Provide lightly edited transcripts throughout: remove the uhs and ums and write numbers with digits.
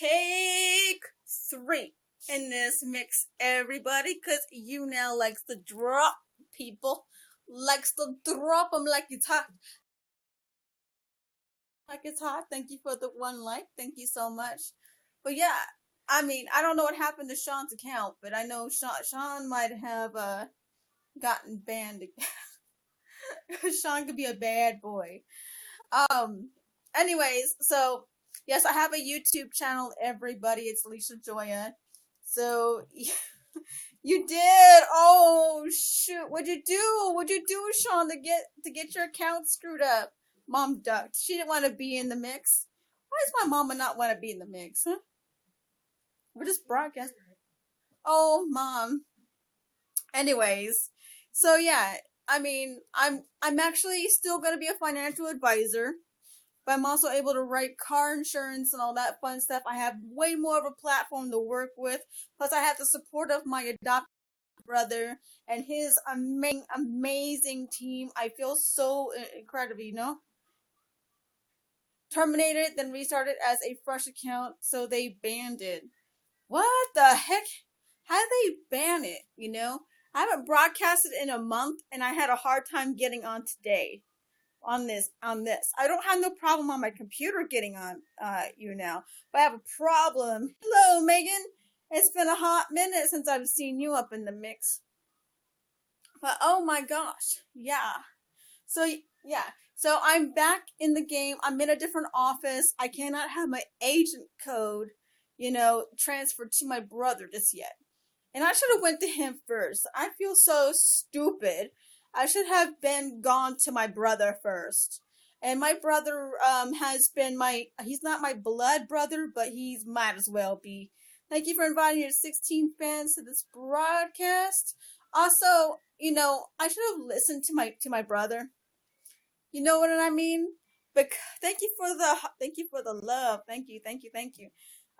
take 3 in this mix, everybody, because YouNow likes to drop people. Likes to drop them like it's hot. Like it's hot. Thank you for the 1 like. Thank you so much. But yeah, I mean, I don't know what happened to Sean's account, but I know Sean might have gotten banned. Sean could be a bad boy. Anyways, so yes, I have a YouTube channel, everybody. It's LishaJoya. So you did. Oh shoot. What'd you do? What'd you do, Sean, to get your account screwed up? Mom ducked. She didn't want to be in the mix. Why does my mama not want to be in the mix, huh? We're just broadcasting. Oh, Mom. Anyways, so yeah, I mean, I'm actually still gonna be a financial advisor, but I'm also able to write car insurance and all that fun stuff. I have way more of a platform to work with. Plus, I have the support of my adopted brother and his amazing team. I feel so incredible, you know? Terminated, then restarted as a fresh account, so they banned it. What the heck? How did they ban it, you know? I haven't broadcasted in a month, and I had a hard time getting on today. On this. I don't have no problem on my computer getting on YouNow, but I have a problem. Hello, Megan. It's been a hot minute since I've seen you up in the mix. But oh my gosh, yeah. So yeah, so I'm back in the game. I'm in a different office. I cannot have my agent code, you know, transferred to my brother just yet. And I should have went to him first. I feel so stupid. I should have gone to my brother first. And my brother has been he's not my blood brother, but he's might as well be. Thank you for inviting your 16 fans to this broadcast. Also, you know, I should have listened to my brother. You know what I mean? But thank you for the love. Thank you.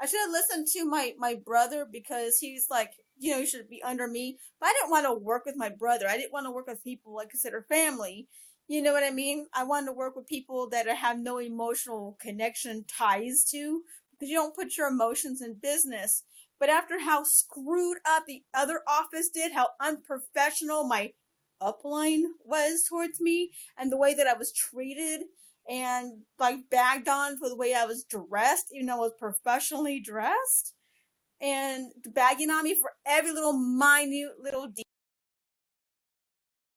I should have listened to my brother because he's like, you know, he should be under me. But I didn't want to work with my brother. I didn't want to work with people I consider family. You know what I mean? I wanted to work with people that I have no emotional connection ties to, because you don't put your emotions in business. But after how screwed up the other office did, how unprofessional my upline was towards me, and the way that I was treated and like bagged on for the way I was dressed, even though I was professionally dressed, and bagging on me for every little minute little detail.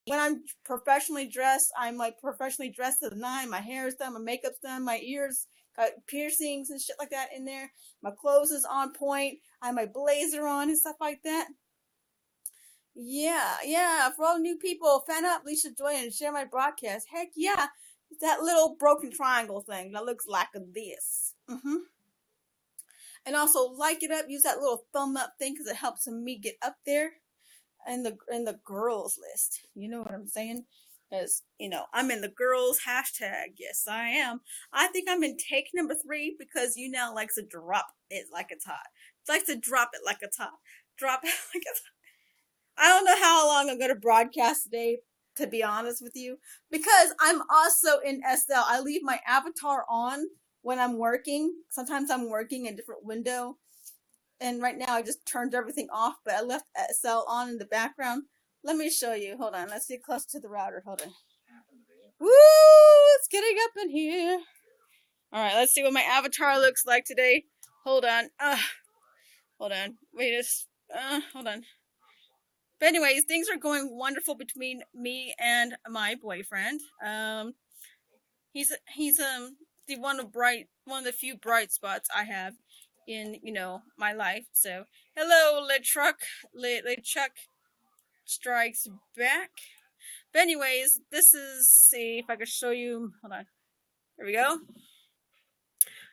When I'm professionally dressed, I'm like professionally dressed to the 9. My hair is done, my makeup's done, my ears got piercings and shit like that in there. My clothes is on point. I have my blazer on and stuff like that. Yeah. For all new people, fan up LishaJoya and share my broadcast. Heck yeah. It's that little broken triangle thing that looks like this. And also like it up. Use that little thumb up thing because it helps me get up there in the girls list. You know what I'm saying? Because, you know, I'm in the girls hashtag. Yes, I am. I think I'm in take number 3 because YouNow likes to drop it like it's hot. It likes to drop it like it's hot. Drop it like it's hot. I don't know how long I'm going to broadcast today, to be honest with you, because I'm also in SL. I leave my avatar on when I'm working. Sometimes I'm working in a different window. And right now I just turned everything off, but I left SL on in the background. Let me show you. Hold on. Let's get close to the router. Hold on. Woo! It's getting up in here. All right. Let's see what my avatar looks like today. Hold on. Hold on. Hold on. But anyways, things are going wonderful between me and my boyfriend. He's one of the few bright spots I have in, you know, my life. So hello, LeChuck strikes back. But anyways, see if I can show you. Hold on. Here we go.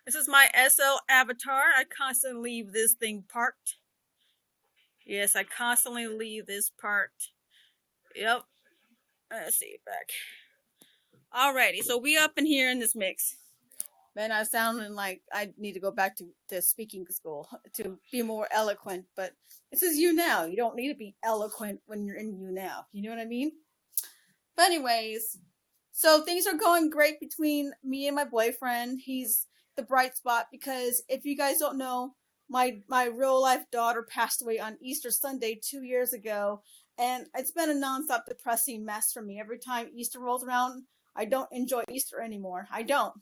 This is my SL avatar. I constantly leave this thing parked. Yes, I constantly leave this parked. Yep. Let's see back. Alrighty, so we up in here in this mix. Man, I'm sounding like I need to go back to speaking school to be more eloquent, but this is YouNow. You don't need to be eloquent when you're in YouNow. You know what I mean? But anyways, so things are going great between me and my boyfriend. He's the bright spot, because if you guys don't know, my real life daughter passed away on Easter Sunday 2 years ago, and it's been a nonstop depressing mess for me. Every time Easter rolls around, I don't enjoy Easter anymore. I don't.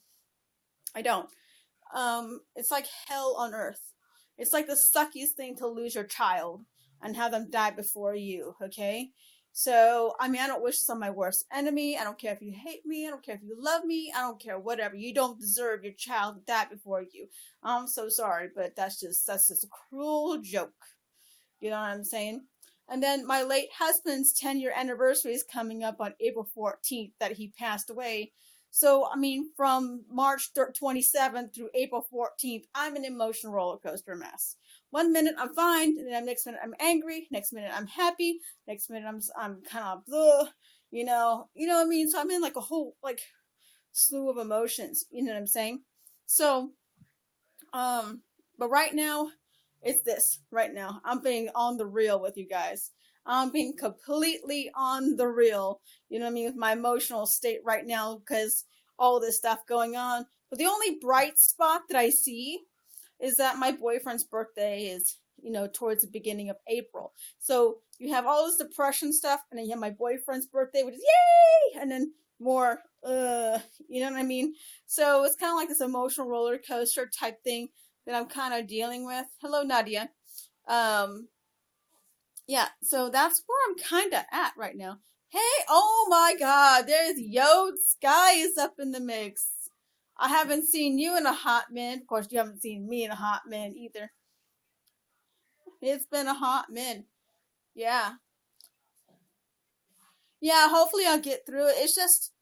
It's like hell on earth. It's like the suckiest thing to lose your child and have them die before you, okay? So, I mean, I don't wish this on my worst enemy. I don't care if you hate me. I don't care if you love me. I don't care, whatever. You don't deserve your child to die before you. I'm so sorry, but that's just a cruel joke. You know what I'm saying? And then my late husband's 10-year anniversary is coming up on April 14th that he passed away. So, I mean, from March 27th through April 14th, I'm an emotional roller coaster mess. 1 minute I'm fine, and then next minute I'm angry, next minute I'm happy, next minute I'm kind of blah, you know what I mean? So I'm in like a whole like slew of emotions, you know what I'm saying? So, but right now, it's this. Right now, I'm being on the real with you guys. I'm being completely on the real, you know what I mean, with my emotional state right now, because all this stuff going on. But the only bright spot that I see is that my boyfriend's birthday is, towards the beginning of April. So you have all this depression stuff, and then you have my boyfriend's birthday, which is yay, and then more, you know what I mean? So it's kind of like this emotional roller coaster type thing that I'm kind of dealing with. Hello, Nadia. Yeah, so that's where I'm kind of at right now. Hey, oh my God, there's Yod Sky is up in the mix. I haven't seen you in a hot minute. Of course, you haven't seen me in a hot minute either. It's been a hot minute. Yeah. Yeah, hopefully I'll get through it. It's just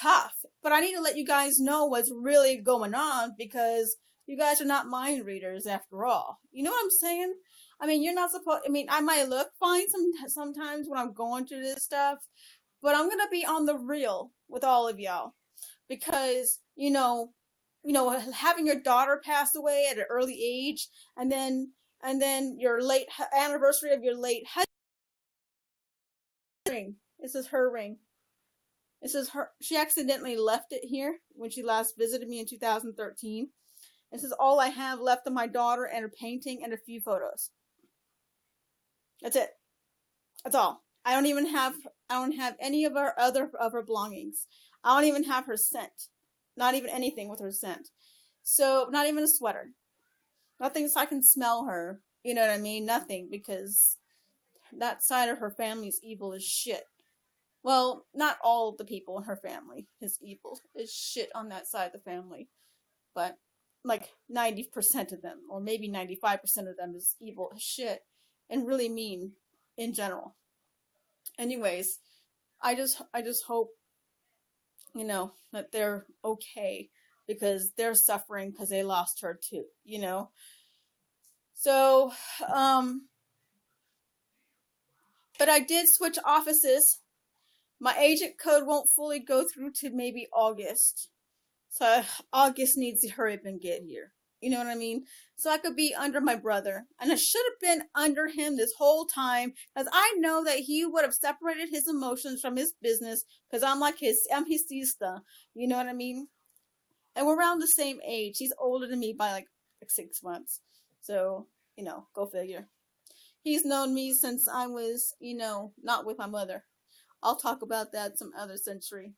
tough. But I need to let you guys know what's really going on, because you guys are not mind readers after all. You know what I'm saying? I mean, you're not supposed, I might look fine sometimes when I'm going through this stuff, but I'm going to be on the real with all of y'all, because, having your daughter pass away at an early age, and then your late anniversary of your late husband. This is her ring. This is her. She accidentally left it here when she last visited me in 2013. This is all I have left of my daughter, and a painting and a few photos. That's it. That's all. I don't have any of her belongings. I don't even have her scent. Not even anything with her scent. So, not even a sweater. Nothing so I can smell her. You know what I mean? Nothing, because that side of her family is evil as shit. Well, not all the people in her family is evil. Is shit on that side of the family. But, like, 90% of them, or maybe 95% of them is evil as shit. And really mean in general. Anyways, I just hope, that they're okay, because they're suffering because they lost her too, So, but I did switch offices. My agent code won't fully go through to maybe August. So August needs to hurry up and get here. You know what I mean? So I could be under my brother. And I should have been under him this whole time, because I know that he would have separated his emotions from his business, because I'm his sister. You know what I mean? And we're around the same age. He's older than me by like 6 months. So, go figure. He's known me since I was, not with my mother. I'll talk about that some other century.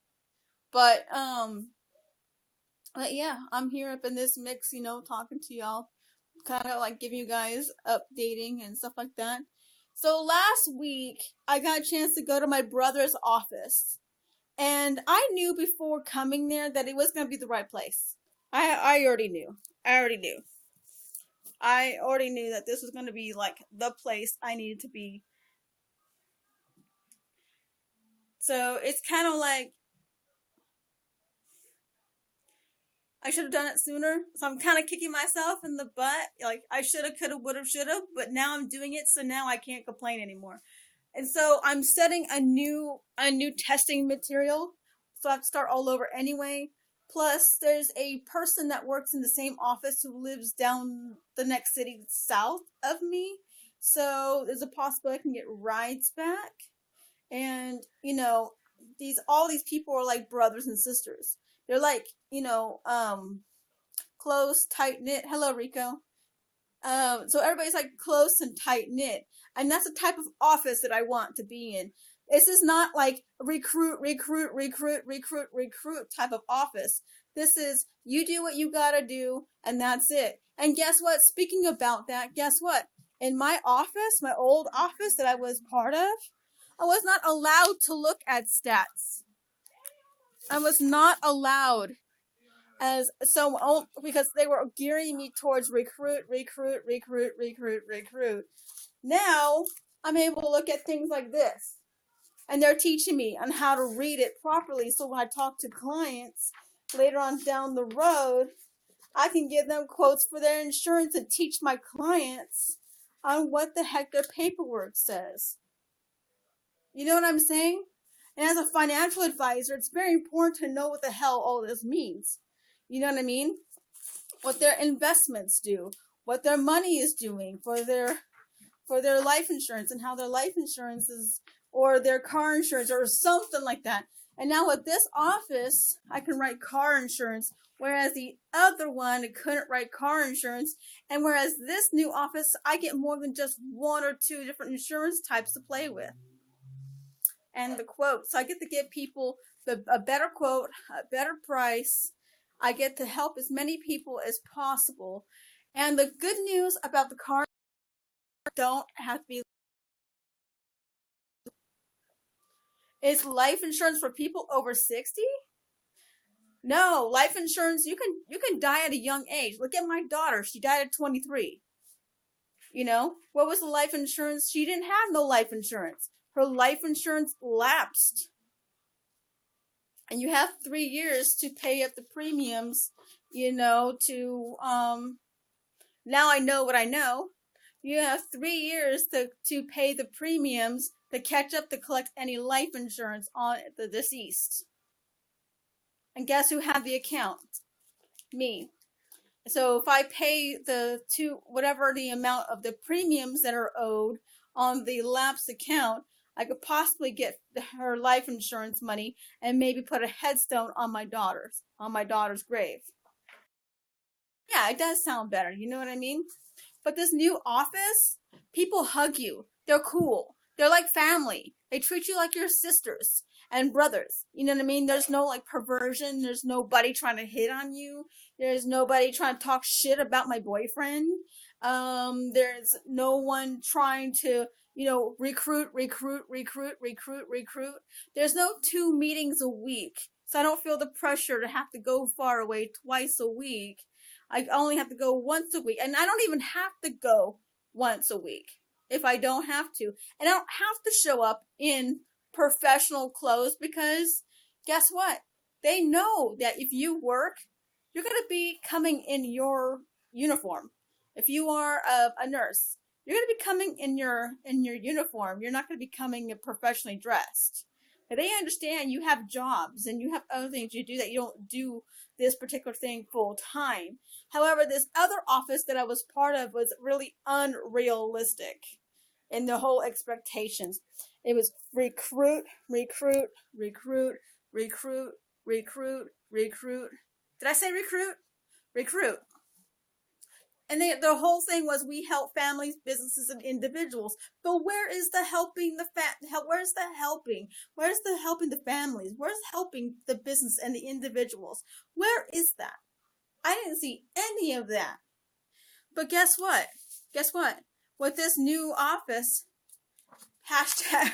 But yeah, I'm here up in this mix, talking to y'all, kind of like giving you guys updating and stuff like that. So last week, I got a chance to go to my brother's office, and I knew before coming there that it was going to be the right place. I already knew. I already knew that this was going to be like the place I needed to be. So it's kind of like, I should have done it sooner. So I'm kind of kicking myself in the butt. Like, I should have, could have, would have, should have. But now I'm doing it, so now I can't complain anymore. And so I'm studying a new testing material. So I have to start all over anyway. Plus, there's a person that works in the same office who lives down the next city south of me. So there's a possibility I can get rides back. And, all these people are like brothers and sisters. They're like, close, tight knit. Hello, Rico. So everybody's like close and tight knit, and that's the type of office that I want to be in. This is not like recruit type of office. This is you do what you gotta do, and that's it. And guess what? Speaking about that, guess what? In my office, my old office that I was part of, I was not allowed to look at stats. I was not allowed because they were gearing me towards recruit. Now I'm able to look at things like this, and they're teaching me on how to read it properly. So when I talk to clients later on down the road, I can give them quotes for their insurance and teach my clients on what the heck their paperwork says. You know what I'm saying? And as a financial advisor, it's very important to know what the hell all this means. You know what I mean? What their investments do, what their money is doing for their life insurance, and how their life insurance is, or their car insurance, or something like that. And now with this office, I can write car insurance, whereas the other one couldn't write car insurance. And whereas this new office, I get more than just one or two different insurance types to play with. And the quote, so I get to give people a better quote, a better price. I get to help as many people as possible. And the good news about the car don't have to be is life insurance for people over 60? No, life insurance, you can die at a young age. Look at my daughter. She died at 23. You know, what was the life insurance? She didn't have no life insurance. Her life insurance lapsed. And you have 3 years to pay up the premiums, you know, to, now I know what I know. You have 3 years to pay the premiums to catch up to collect any life insurance on the deceased. And guess who had the account? Me. So if I pay whatever the amount of the premiums that are owed on the lapsed account, I could possibly get her life insurance money and maybe put a headstone on my daughter's grave. Yeah, it does sound better. You know what I mean? But this new office, people hug you. They're cool. They're like family. They treat you like your sisters and brothers. You know what I mean? There's no like perversion. There's nobody trying to hit on you. There's nobody trying to talk shit about my boyfriend. There's no one trying to, you know, recruit. There's no 2 meetings a week. So I don't feel the pressure to have to go far away twice a week. I only have to go once a week. And I don't even have to go once a week if I don't have to. And I don't have to show up in professional clothes because guess what? They know that if you work, you're going to be coming in your uniform. If you are a nurse, you're going to be coming in your uniform. You're not going to be coming professionally dressed. But they understand you have jobs and you have other things you do, that you don't do this particular thing full time. However, this other office that I was part of was really unrealistic in the whole expectations. It was recruit. Did I say recruit? Recruit. And the whole thing was we help families, businesses, and individuals. But where is the helping where's the helping? Where's the helping the families? Where's helping the business and the individuals? Where is that? I didn't see any of that. But guess what? With this new office,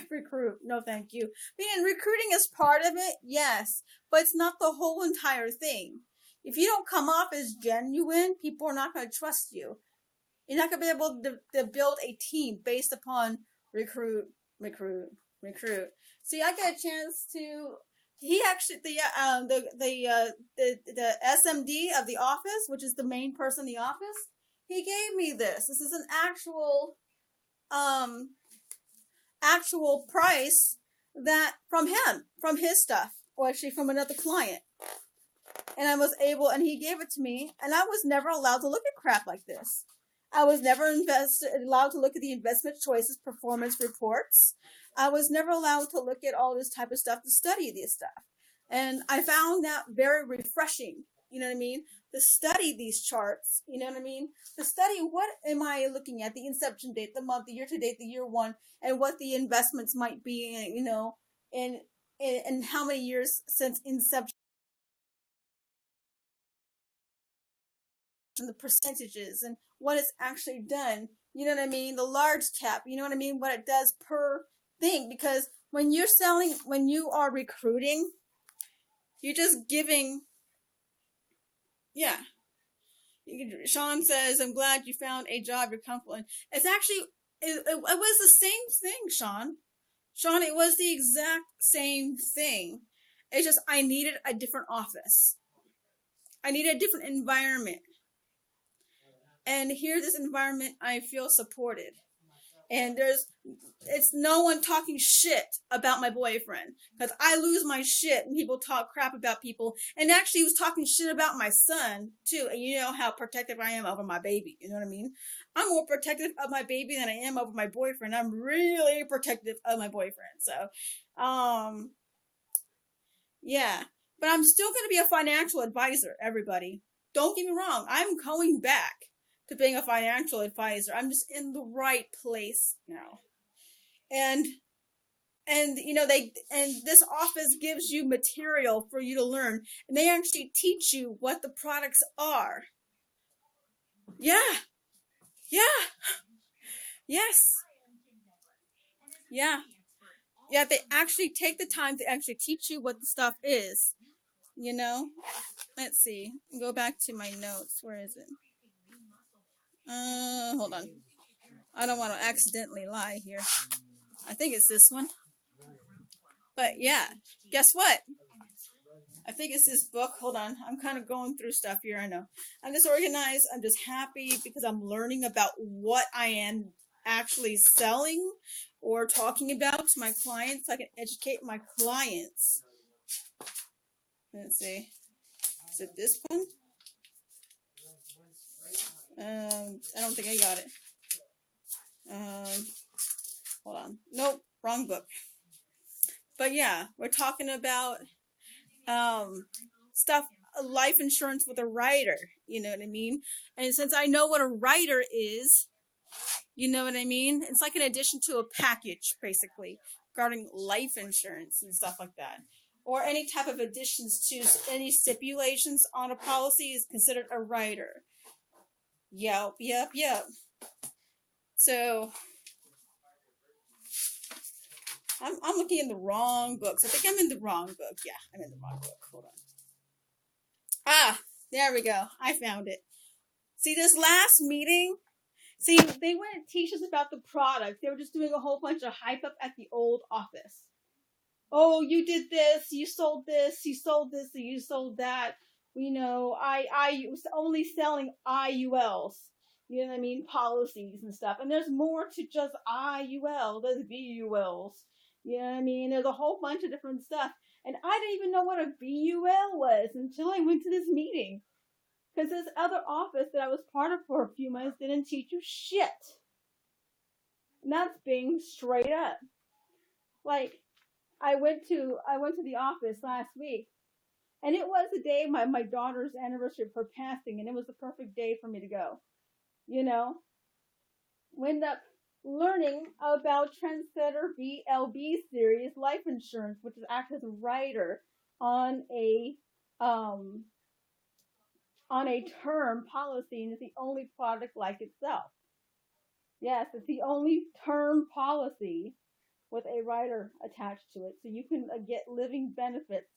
#recruit. No, thank you. Meaning recruiting is part of it, yes, but it's not the whole entire thing. If you don't come off as genuine, people are not going to trust you. You're not going to be able to build a team based upon recruit. See, I got a chance to. He actually the SMD of the office, which is the main person in the office. He gave me this. This is an actual price that from his stuff, or actually from another client. And I was able, and he gave it to me, and I was never allowed to look at crap like this. I was never allowed to look at the investment choices performance reports. I was never allowed to look at all this type of stuff, to study this stuff. And I found that very refreshing. you know what I mean, to study these charts, you know what I mean, to study what am I looking at, the inception date, the month, the year to date, the year one, and what the investments might be, you know, and how many years since inception, and the percentages and what it's actually done, you know what I mean, the large cap, you know what I mean, what it does per thing. Because when you're selling, when you are recruiting, you're just giving, yeah. Sean says, I'm glad you found a job you're comfortable in. It's actually, it was the same thing, Sean. Sean, it was the exact same thing. It's just I needed a different office. I needed a different environment. And here, this environment, I feel supported. And it's no one talking shit about my boyfriend. Because I lose my shit when people talk crap about people. And actually, he was talking shit about my son, too. And you know how protective I am over my baby. You know what I mean? I'm more protective of my baby than I am over my boyfriend. I'm really protective of my boyfriend. So, yeah. But I'm still going to be a financial advisor, everybody. Don't get me wrong. I'm going back to being a financial advisor. I'm just in the right place now. And you know, this office gives you material for you to learn, and they actually teach you what the products are. Yeah. Yes. Yeah. They actually take the time to actually teach you what the stuff is. You know? Let's see. Go back to my notes. Where is it? Hold on. I don't want to accidentally lie here. I think it's this one. But yeah, guess what? I think it's this book. Hold on. I'm kind of going through stuff here. I know. I'm disorganized. I'm just happy because I'm learning about what I am actually selling or talking about to my clients so I can educate my clients. Let's see. Is it this one? I don't think I got it. Hold on. Nope. Wrong book. But yeah, we're talking about stuff, life insurance with a rider, you know what I mean? And since I know what a rider is, you know what I mean? It's like an addition to a package, basically, regarding life insurance and stuff like that. Or any type of additions to any stipulations on a policy is considered a rider. Yep. So I'm looking in the wrong books. I think I'm in the wrong book. Yeah, I'm in the wrong book. Hold on. There we go. I found it. See, this last meeting, they wouldn't teach us about the product. They were just doing a whole bunch of hype up at the old office. Oh, you did this, you sold this, you sold this, you sold that. You know, I was only selling IULs. You know what I mean? Policies and stuff. And there's more to just IUL. There's VULs. You know what I mean? There's a whole bunch of different stuff. And I didn't even know what a VUL was until I went to this meeting. Because this other office that I was part of for a few months didn't teach you shit. And that's being straight up. Like, I went to the office last week, and it was the day of my daughter's anniversary of her passing, and it was the perfect day for me to go. You know? We ended up learning about Trendsetter VLB series life insurance, which is acts as a rider on a term policy, and it's the only product like itself. Yes, it's the only term policy with a rider attached to it, so you can get living benefits.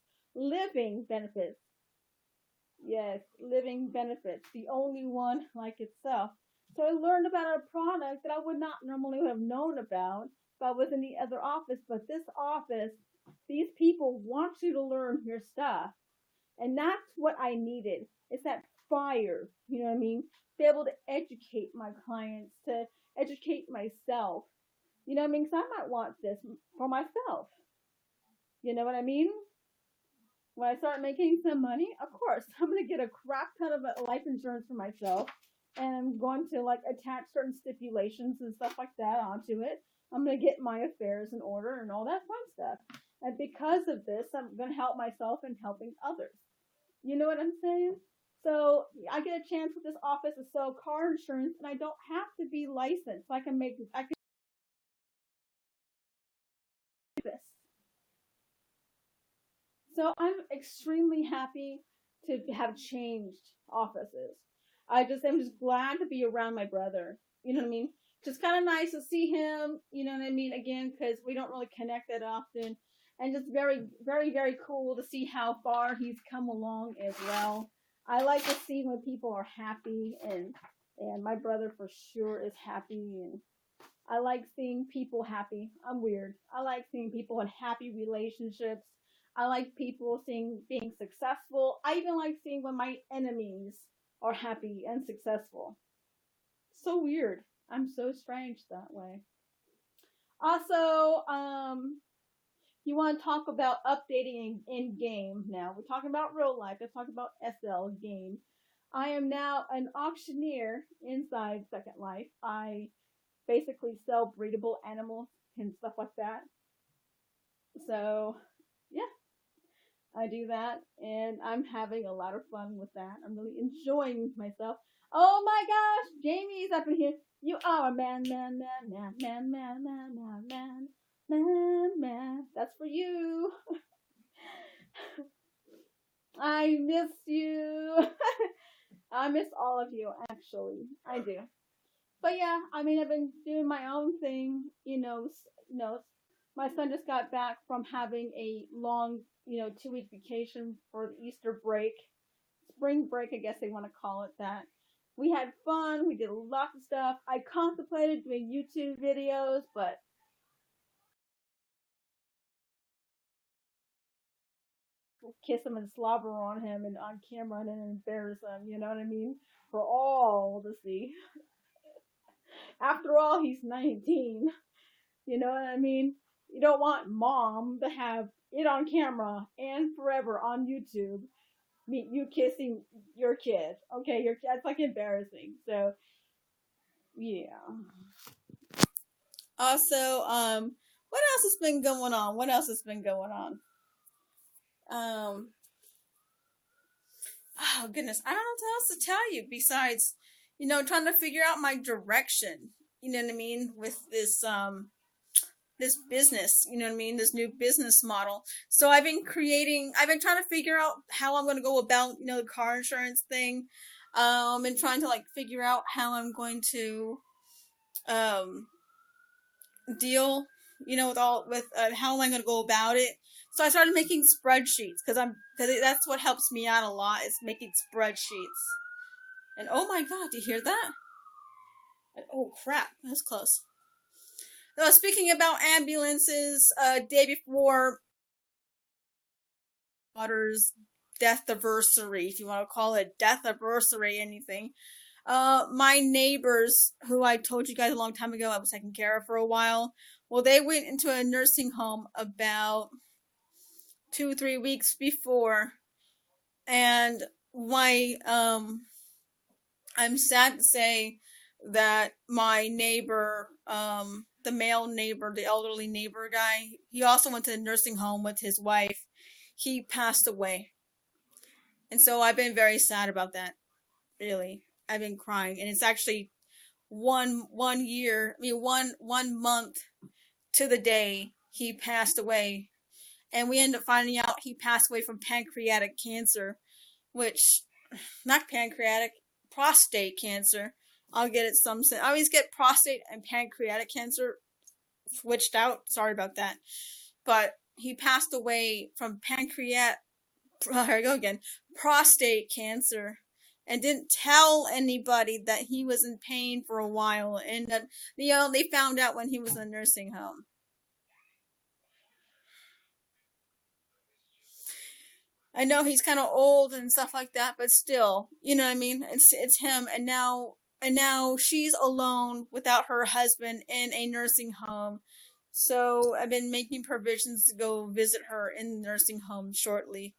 Yes, living benefits, the only one like itself. So I learned about a product that I would not normally have known about if I was in the other office. But this office, these people want you to learn your stuff. And that's what I needed. It's that fire, you know what I mean? Be able to educate my clients, to educate myself. You know what I mean? Because I might want this for myself. You know what I mean? When I start making some money, of course, I'm going to get a crap ton of life insurance for myself. And I'm going to attach certain stipulations and stuff like that onto it. I'm going to get my affairs in order and all that fun stuff. And because of this, I'm going to help myself and helping others. You know what I'm saying? So I get a chance with this office to sell car insurance, and I don't have to be licensed. I can do this. So I'm extremely happy to have changed offices. I'm just glad to be around my brother. You know what I mean? Just kind of nice to see him. You know what I mean? Again, because we don't really connect that often, and just very, very, very cool to see how far he's come along as well. I like to see when people are happy, and my brother for sure is happy, and I like seeing people happy. I'm weird. I like seeing people in happy relationships. I like people seeing being successful. I even like seeing when my enemies are happy and successful. So weird. I'm so strange that way. Also, you want to talk about updating in game now. We're talking about real life. Let's talk about SL game. I am now an auctioneer inside Second Life. I basically sell breedable animals and stuff like that. So, yeah, I do that, and I'm having a lot of fun with that. I'm really enjoying myself. Oh my gosh, Jamie's up in here. You are a man, man, man, man, man, man, man, man, man, man, man. That's for you. I miss you. I miss all of you, actually. I do. But yeah, I mean, I've been doing my own thing. My son just got back from having a long, 2-week vacation for the Easter break, spring break, I guess they want to call it that. We had fun. We did lots of stuff. I contemplated doing YouTube videos, but kiss him and slobber on him and on camera and then embarrass him. You know what I mean? For all to see. After all, he's 19. You know what I mean? You don't want mom to have it on camera and forever on YouTube. You kissing your kid. Okay, that's like embarrassing. So yeah. Also, what else has been going on? What else has been going on? Oh goodness, I don't know what else to tell you besides, trying to figure out my direction. You know what I mean? With this business, you know what I mean? This new business model. So I've been trying to figure out how I'm going to go about, the car insurance thing. And trying to figure out how I'm going to, deal, with how am I going to go about it. So I started making spreadsheets because that's what helps me out a lot is making spreadsheets. And oh my God, do you hear that? Oh crap, that's close. Speaking about ambulances, day before daughter's death anniversary, if you want to call it death anniversary, anything. My neighbors, who I told you guys a long time ago, I was taking care of for a while. Well, they went into a nursing home about 2-3 weeks before, and I'm sad to say that my neighbor, the male neighbor, the elderly neighbor guy, he also went to the nursing home with his wife. He passed away. And so I've been very sad about that. Really. I've been crying. And it's actually one month to the day he passed away. And we ended up finding out he passed away from pancreatic cancer, which, not pancreatic, prostate cancer. I'll get it I always get prostate and pancreatic cancer switched out. Sorry about that. But he passed away from here I go again, prostate cancer, and didn't tell anybody that he was in pain for a while, and that they found out when he was in a nursing home. I know he's kind of old and stuff like that, but still, you know what I mean? It's him, and now she's alone without her husband in a nursing home. So I've been making provisions to go visit her in the nursing home shortly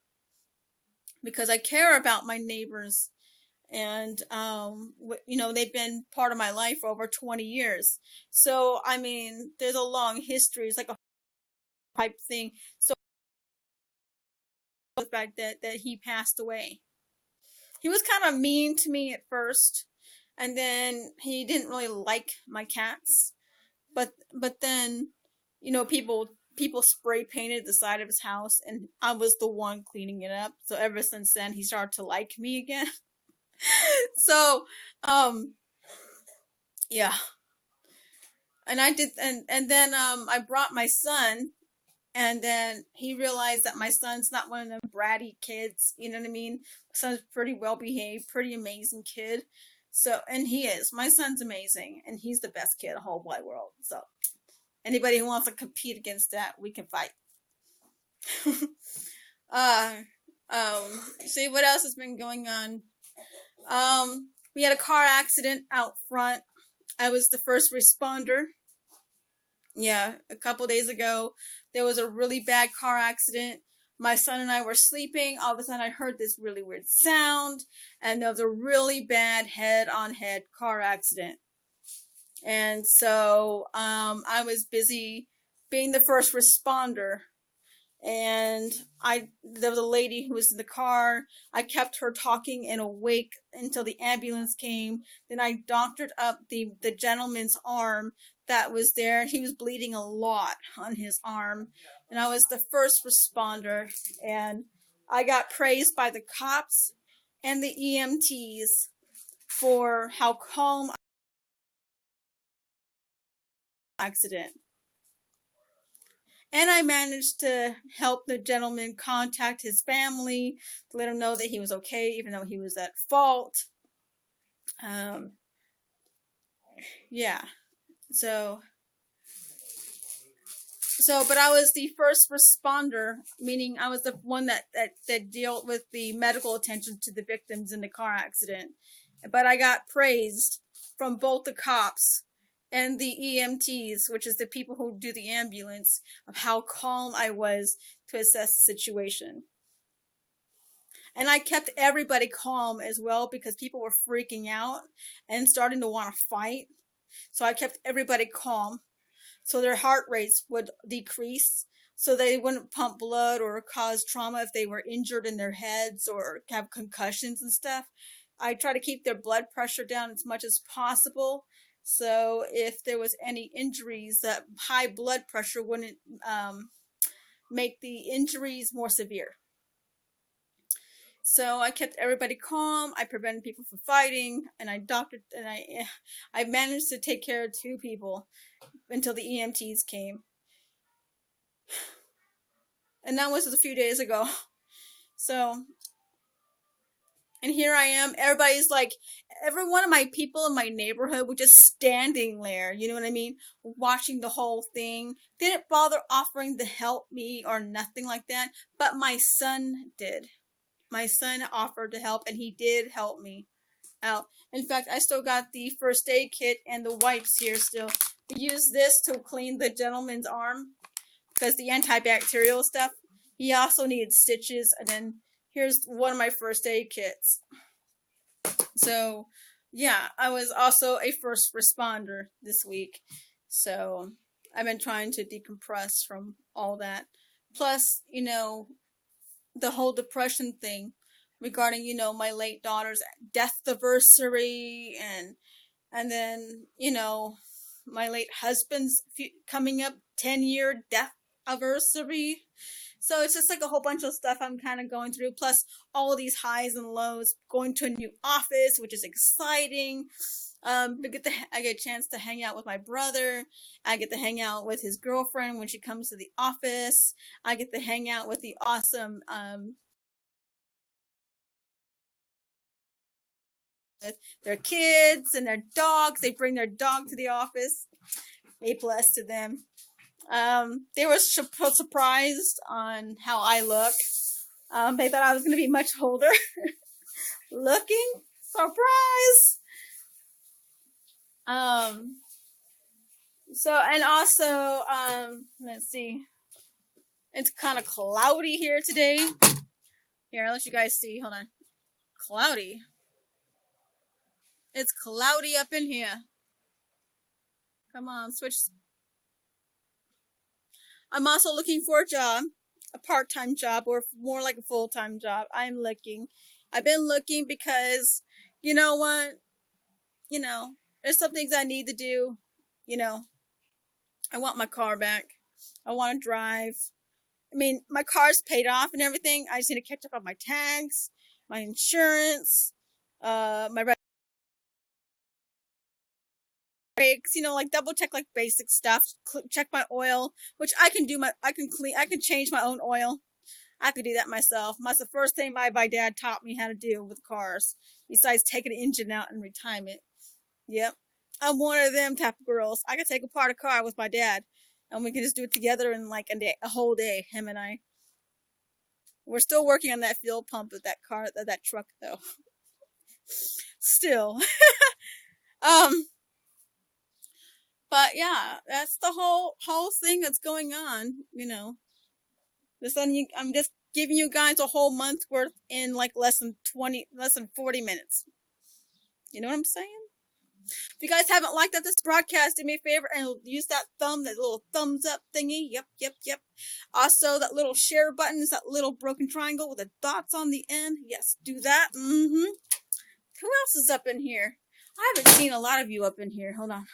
because I care about my neighbors, and they've been part of my life for over 20 years. So I mean, there's a long history. It's like a pipe thing. So the fact that he passed away. He was kind of mean to me at first, and then he didn't really like my cats. But then, people spray painted the side of his house, and I was the one cleaning it up. So ever since then, he started to like me again. So, yeah. And I did, and then I brought my son, and then he realized that my son's not one of them bratty kids. You know what I mean? My son's pretty well behaved, pretty amazing kid. So, and he is. My son's amazing, and he's the best kid in the whole wide world. So, anybody who wants to compete against that, we can fight. See what else has been going on. We had a car accident out front. I was the first responder. Yeah, a couple days ago, there was a really bad car accident. My son and I were sleeping. All of a sudden, I heard this really weird sound, and there was a really bad head-on-head car accident. And so, I was busy being the first responder. And there was a lady who was in the car. I kept her talking and awake until the ambulance came. Then I doctored up the gentleman's arm that was there. He was bleeding a lot on his arm. And I was the first responder. And I got praised by the cops and the EMTs for how calm accident. And I managed to help the gentleman contact his family to let him know that he was okay, even though he was at fault. Yeah. So, but I was the first responder, meaning I was the one that dealt with the medical attention to the victims in the car accident. But I got praised from both the cops and the EMTs, which is the people who do the ambulance, of how calm I was to assess the situation. And I kept everybody calm as well, because people were freaking out and starting to want to fight. So I kept everybody calm, so their heart rates would decrease, so they wouldn't pump blood or cause trauma if they were injured in their heads or have concussions and stuff. I try to keep their blood pressure down as much as possible. So if there was any injuries, that high blood pressure wouldn't make the injuries more severe. So I kept everybody calm. I prevented people from fighting, and I managed to take care of 2 people until the EMTs came. And that was a few days ago. So, and here I am. Everybody's like, every one of my people in my neighborhood were just standing there, you know what I mean? Watching the whole thing. They didn't bother offering to help me or nothing like that. But my son did. My son offered to help, and he did help me out. In fact, I still got the first aid kit and the wipes here still. We use this to clean the gentleman's arm, because the antibacterial stuff. He also needed stitches, and then here's one of my first aid kits. So, yeah, I was also a first responder this week. So, I've been trying to decompress from all that. Plus, the whole depression thing regarding, my late daughter's death anniversary, and then, my late husband's coming up 10-year death anniversary. So it's just like a whole bunch of stuff I'm kind of going through, plus all of these highs and lows, going to a new office, which is exciting. I get a chance to hang out with my brother. I get to hang out with his girlfriend when she comes to the office. I get to hang out with the awesome their kids and their dogs. They bring their dog to the office. A plus to them. They were surprised on how I look. They thought I was going to be much older looking. Surprise! So, and also, let's see. It's kind of cloudy here today. Here, I'll let you guys see. Hold on. Cloudy. It's cloudy up in here. Come on, switch. I'm also looking for a job. a part-time job or more like a full-time job. I'm looking. I've been looking because, you know what? You know, there's some things I need to do. You know, I want my car back. I want to drive. I mean, my car's paid off and everything. I just need to catch up on my tags, my insurance, my brakes, like double check like basic stuff, check my oil, which I can do I can change my own oil. I could do that myself. That's the first thing my dad taught me how to do with cars, besides taking the engine out and retime it. Yep. I'm one of them type of girls. I could take apart a car with my dad, and we can just do it together in like a whole day, him and I. We're still working on that fuel pump with that car, that truck though. Still. But yeah, that's the whole thing that's going on, I'm just giving you guys a whole month worth in like less than 40 minutes. You know what I'm saying? If you guys haven't liked this broadcast, do me a favor and use that little thumbs up thingy. Yep. Also, that little share button is that little broken triangle with the dots on the end. Yes, do that. Who else is up in here? I haven't seen a lot of you up in here. Hold on.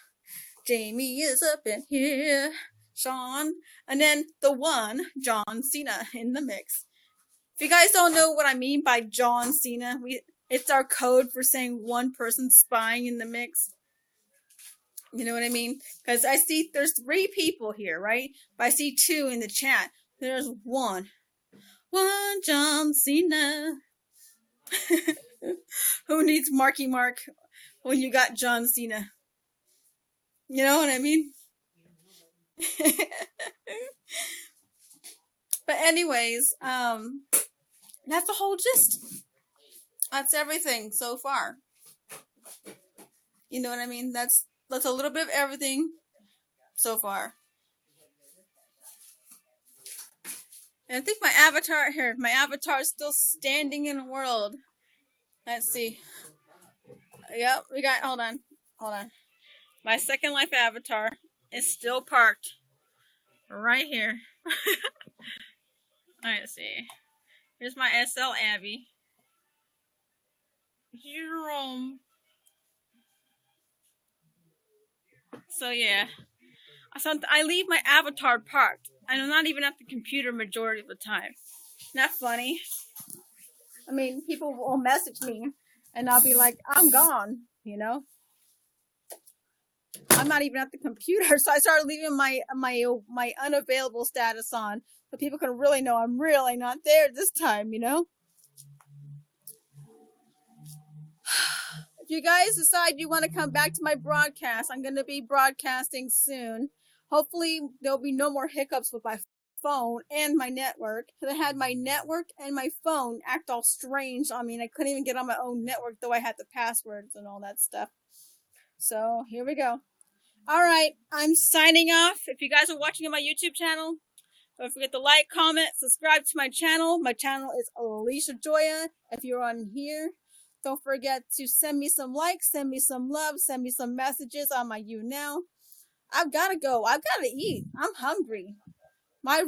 Jamie is up in here. Sean. And then the one, John Cena, in the mix. If you guys don't know what I mean by John Cena, it's our code for saying one person spying in the mix. You know what I mean? Because I see there's 3 people here, right? But I see 2 in the chat. There's one. One John Cena. Who needs Marky Mark when you got John Cena? You know what I mean? But anyways, that's the whole gist. That's everything so far. You know what I mean? That's a little bit of everything so far. And I think my avatar is still standing in the world. Let's see. Yep, hold on. My Second Life avatar is still parked right here. Let's see. Here's my SL Abby. Jerome. So yeah. I leave my avatar parked. And I'm not even at the computer majority of the time. Not funny. I mean, people will message me and I'll be like, I'm gone, I'm not even at the computer, so I started leaving my unavailable status on, so people can really know I'm really not there this time. If you guys decide you want to come back to my broadcast, I'm going to be broadcasting soon. Hopefully, there'll be no more hiccups with my phone and my network. Because I had my network and my phone act all strange. I mean, I couldn't even get on my own network, though I had the passwords and all that stuff. So, here we go. Alright, I'm signing off. If you guys are watching on my YouTube channel, don't forget to like, comment, subscribe to my channel. My channel is LishaJoya. If you're on here, don't forget to send me some likes, send me some love, send me some messages on my YouNow. I've got to go. I've got to eat. I'm hungry. My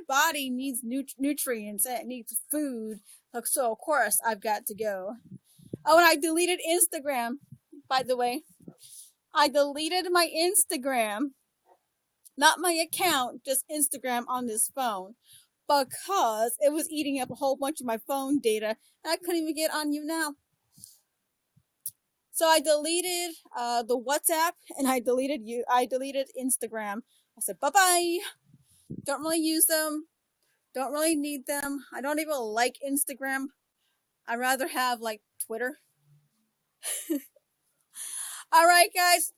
body needs nutrients. It needs food. So, of course, I've got to go. Oh, and I deleted Instagram, by the way. I deleted my Instagram, not my account, just Instagram on this phone, because it was eating up a whole bunch of my phone data, and I couldn't even get on YouNow. So I deleted the WhatsApp, and I deleted Instagram. I said, bye-bye. Don't really use them. Don't really need them. I don't even like Instagram. I'd rather have, like, Twitter. All right, guys.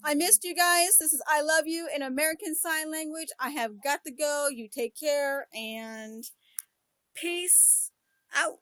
I missed you guys. This is I Love You in American Sign Language. I have got to go. You take care and peace out.